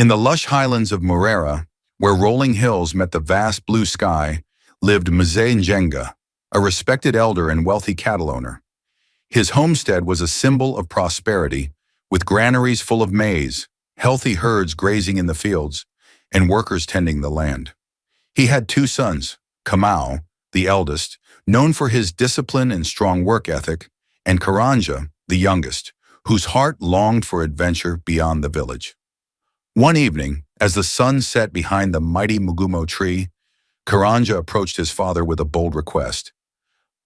In the lush highlands of Morera, where rolling hills met the vast blue sky, lived Mzee Njenga, a respected elder and wealthy cattle owner. His homestead was a symbol of prosperity, with granaries full of maize, healthy herds grazing in the fields, and workers tending the land. He had two sons, Kamau, the eldest, known for his discipline and strong work ethic, and Karanja, the youngest, whose heart longed for adventure beyond the village. One evening, as the sun set behind the mighty Mugumo tree, Karanja approached his father with a bold request.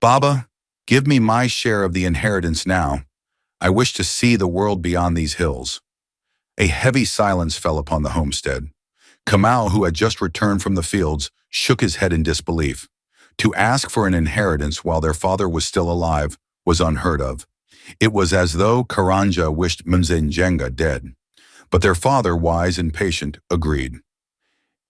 "Baba, give me my share of the inheritance now. I wish to see the world beyond these hills." A heavy silence fell upon the homestead. Kamau, who had just returned from the fields, shook his head in disbelief. To ask for an inheritance while their father was still alive was unheard of. It was as though Karanja wished Mzee Njenga dead. But their father, wise and patient, agreed.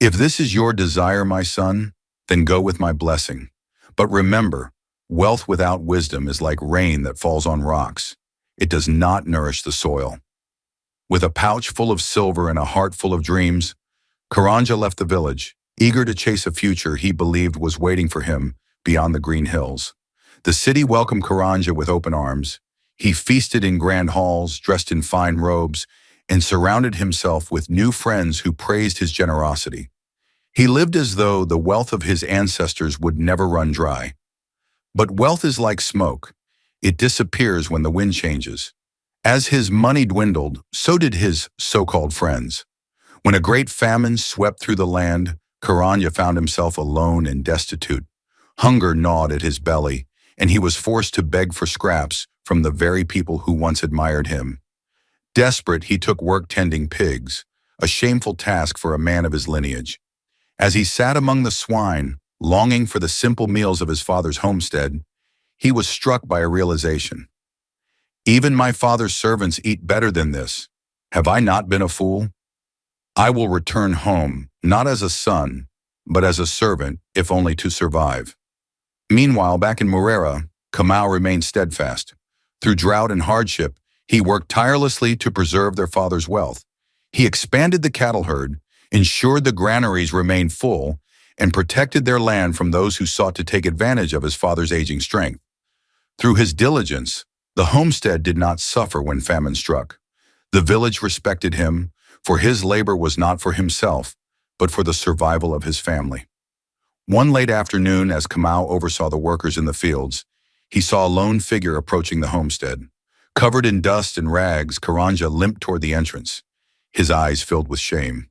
"If this is your desire, my son, then go with my blessing. But remember, wealth without wisdom is like rain that falls on rocks. It does not nourish the soil." With a pouch full of silver and a heart full of dreams, Karanja left the village, eager to chase a future he believed was waiting for him beyond the green hills. The city welcomed Karanja with open arms. He feasted in grand halls, dressed in fine robes, and surrounded himself with new friends who praised his generosity. He lived as though the wealth of his ancestors would never run dry. But wealth is like smoke. It disappears when the wind changes. As his money dwindled, so did his so-called friends. When a great famine swept through the land, Karanja found himself alone and destitute. Hunger gnawed at his belly, and he was forced to beg for scraps from the very people who once admired him. Desperate, he took work tending pigs, a shameful task for a man of his lineage. As he sat among the swine, longing for the simple meals of his father's homestead, he was struck by a realization. "Even my father's servants eat better than this. Have I not been a fool? I will return home, not as a son, but as a servant, if only to survive." Meanwhile, back in Morera, Kamau remained steadfast. Through drought and hardship, he worked tirelessly to preserve their father's wealth. He expanded the cattle herd, ensured the granaries remained full, and protected their land from those who sought to take advantage of his father's aging strength. Through his diligence, the homestead did not suffer when famine struck. The village respected him, for his labor was not for himself, but for the survival of his family. One late afternoon, as Kamau oversaw the workers in the fields, he saw a lone figure approaching the homestead. Covered in dust and rags, Karanja limped toward the entrance, his eyes filled with shame.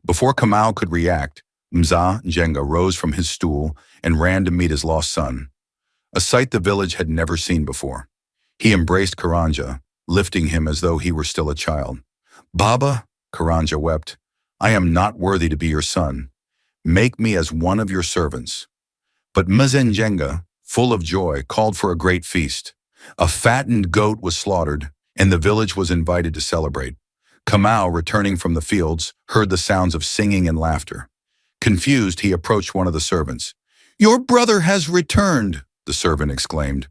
Before Kamau could react, Mzee Njenga rose from his stool and ran to meet his lost son, a sight the village had never seen before. He embraced Karanja, lifting him as though he were still a child. "Baba," Karanja wept, "I am not worthy to be your son. Make me as one of your servants." But Mzee Njenga, full of joy, called for a great feast. A fattened goat was slaughtered, and the village was invited to celebrate. Kamau, returning from the fields, heard the sounds of singing and laughter. Confused, he approached one of the servants. "Your brother has returned," the servant exclaimed.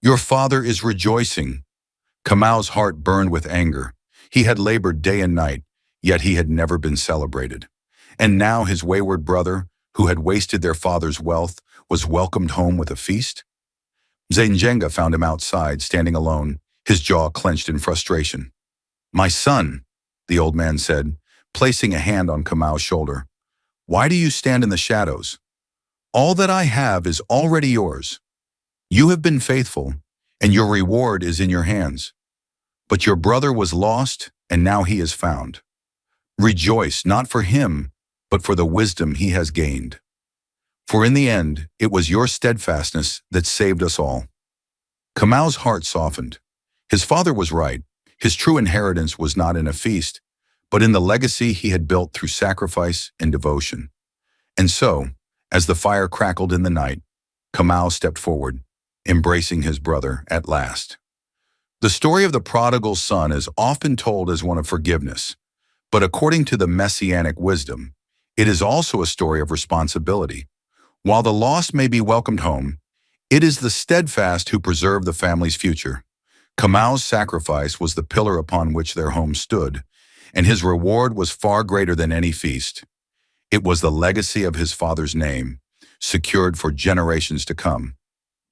"Your father is rejoicing." Kamau's heart burned with anger. He had labored day and night, yet he had never been celebrated. And now his wayward brother, who had wasted their father's wealth, was welcomed home with a feast? Mzee Njenga found him outside, standing alone, his jaw clenched in frustration. "My son," the old man said, placing a hand on Kamau's shoulder, "why do you stand in the shadows? All that I have is already yours. You have been faithful, and your reward is in your hands. But your brother was lost, and now he is found. Rejoice, not for him, but for the wisdom he has gained. For in the end, it was your steadfastness that saved us all." Kamau's heart softened. His father was right. His true inheritance was not in a feast, but in the legacy he had built through sacrifice and devotion. And so, as the fire crackled in the night, Kamau stepped forward, embracing his brother at last. The story of the prodigal son is often told as one of forgiveness, but according to the messianic wisdom, it is also a story of responsibility. While the lost may be welcomed home, it is the steadfast who preserve the family's future. Kamau's sacrifice was the pillar upon which their home stood, and his reward was far greater than any feast. It was the legacy of his father's name, secured for generations to come.